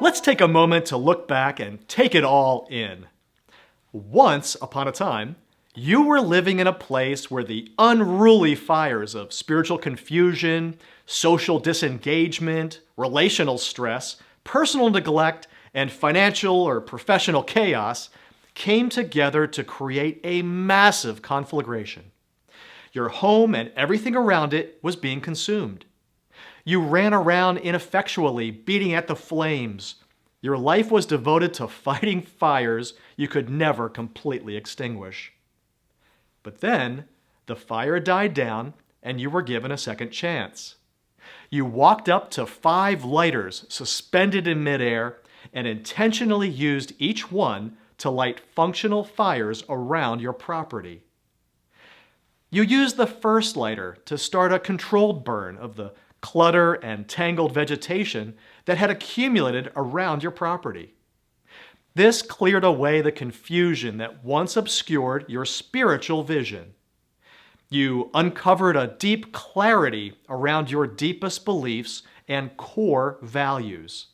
Let's take a moment to look back and take it all in. Once upon a time, you were living in a place where the unruly fires of spiritual confusion, social disengagement, relational stress, personal neglect, and financial or professional chaos came together to create a massive conflagration. Your home and everything around it was being consumed. You ran around ineffectually, beating at the flames. Your life was devoted to fighting fires you could never completely extinguish. But then, the fire died down and you were given a second chance. You walked up to 5 lighters suspended in midair and intentionally used each one to light functional fires around your property. You used the first lighter to start a controlled burn of the clutter and tangled vegetation that had accumulated around your property. This cleared away the confusion that once obscured your spiritual vision. You uncovered a deep clarity around your deepest beliefs and core values.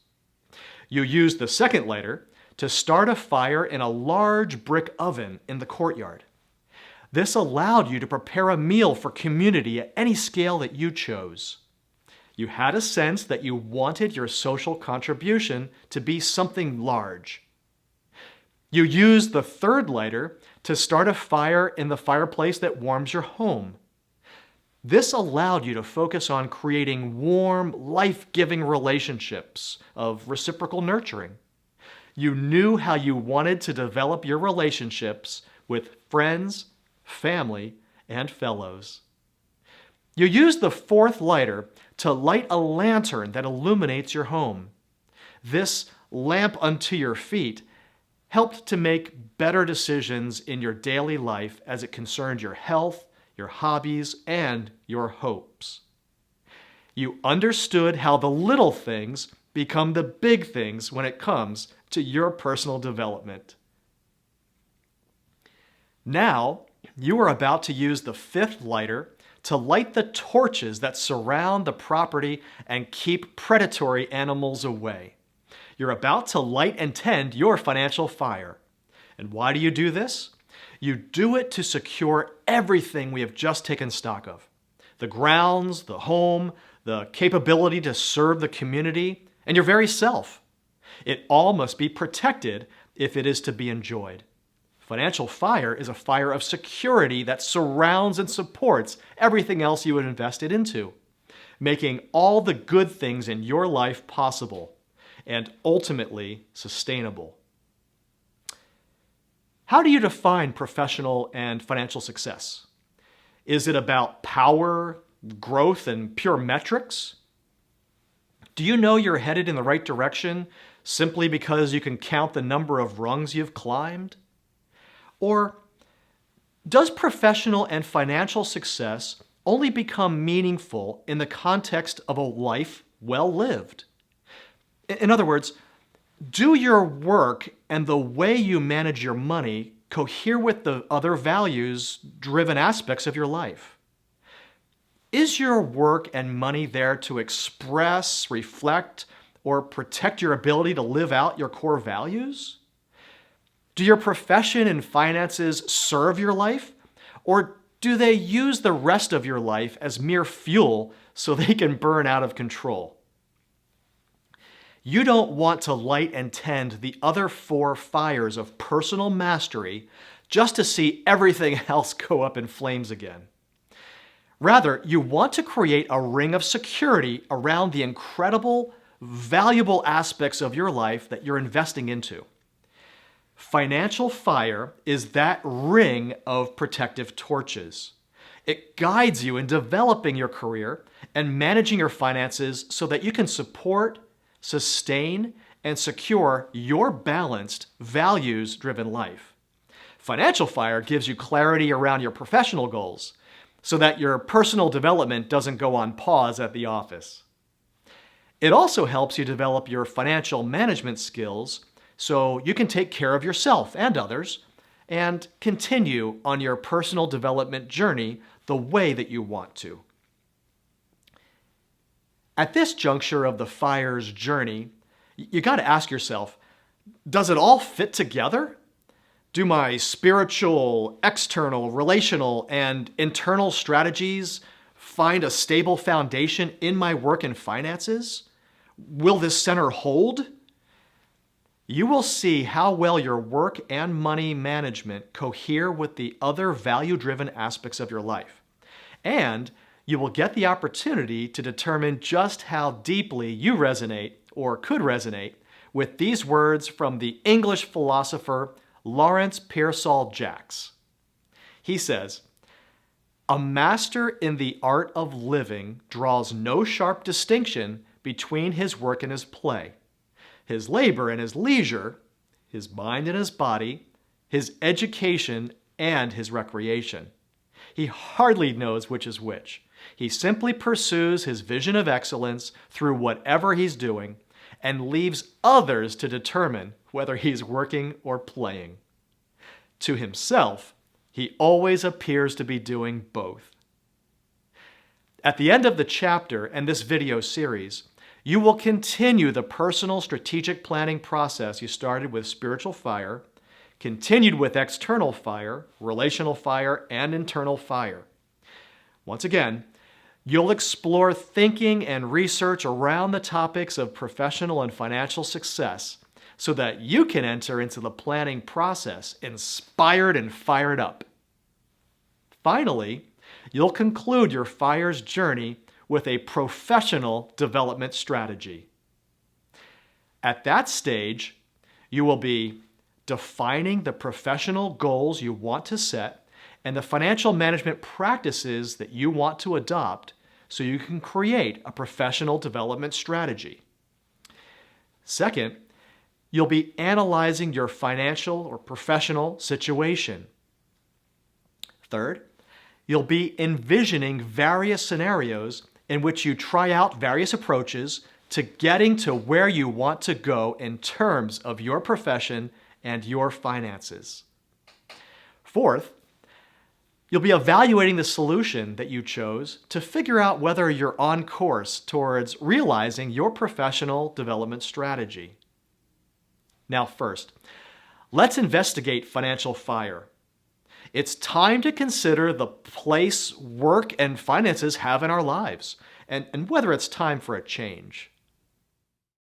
You used the second lighter to start a fire in a large brick oven in the courtyard. This allowed you to prepare a meal for community at any scale that you chose. You had a sense that you wanted your social contribution to be something large. You used the third lighter to start a fire in the fireplace that warms your home. This allowed you to focus on creating warm, life-giving relationships of reciprocal nurturing. You knew how you wanted to develop your relationships with friends, family, and fellows. You used the fourth lighter to light a lantern that illuminates your home. This lamp unto your feet helped to make better decisions in your daily life as it concerned your health, your hobbies, and your hopes. You understood how the little things become the big things when it comes to your personal development. Now, you are about to use the fifth lighter to light the torches that surround the property and keep predatory animals away. You're about to light and tend your financial fire. And why do you do this? You do it to secure everything we have just taken stock of. The grounds, the home, the capability to serve the community, and your very self. It all must be protected if it is to be enjoyed. Financial fire is a fire of security that surrounds and supports everything else you have invested into, making all the good things in your life possible and ultimately sustainable. How do you define professional and financial success? Is it about power, growth, and pure metrics? Do you know you're headed in the right direction simply because you can count the number of rungs you've climbed? Or does professional and financial success only become meaningful in the context of a life well lived? In other words, do your work and the way you manage your money cohere with the other values-driven aspects of your life? Is your work and money there to express, reflect, or protect your ability to live out your core values? Do your profession and finances serve your life, or do they use the rest of your life as mere fuel so they can burn out of control? You don't want to light and tend the other 4 fires of personal mastery just to see everything else go up in flames again. Rather, you want to create a ring of security around the incredible, valuable aspects of your life that you're investing into. Financial fire is that ring of protective torches. It guides you in developing your career and managing your finances so that you can support, sustain, and secure your balanced, values-driven life. Financial fire gives you clarity around your professional goals so that your personal development doesn't go on pause at the office. It also helps you develop your financial management skills so you can take care of yourself and others and continue on your personal development journey the way that you want to. At this juncture of the FIRE's journey, You got to ask yourself, does it all fit together? Do my spiritual, external, relational, and internal strategies find a stable foundation in my work and finances? Will this center hold? You will see how well your work and money management cohere with the other value-driven aspects of your life. And you will get the opportunity to determine just how deeply you resonate or could resonate with these words from the English philosopher Lawrence Pearsall Jacks. He says, "A master in the art of living draws no sharp distinction between his work and his play, his labor and his leisure, his mind and his body, his education and his recreation. He hardly knows which is which. He simply pursues his vision of excellence through whatever he's doing and leaves others to determine whether he's working or playing. To himself, he always appears to be doing both." At the end of the chapter and this video series, you will continue the personal strategic planning process you started with spiritual fire, continued with external fire, relational fire, and internal fire. Once again, you'll explore thinking and research around the topics of professional and financial success so that you can enter into the planning process inspired and fired up. Finally, you'll conclude your FIRE's journey with a professional development strategy. At that stage, you will be defining the professional goals you want to set and the financial management practices that you want to adopt so you can create a professional development strategy. Second, you'll be analyzing your financial or professional situation. Third, you'll be envisioning various scenarios in which you try out various approaches to getting to where you want to go in terms of your profession and your finances. Fourth, you'll be evaluating the solution that you chose to figure out whether you're on course towards realizing your professional development strategy. Now first, let's investigate financial FIRE. It's time to consider the place work and finances have in our lives and whether it's time for a change.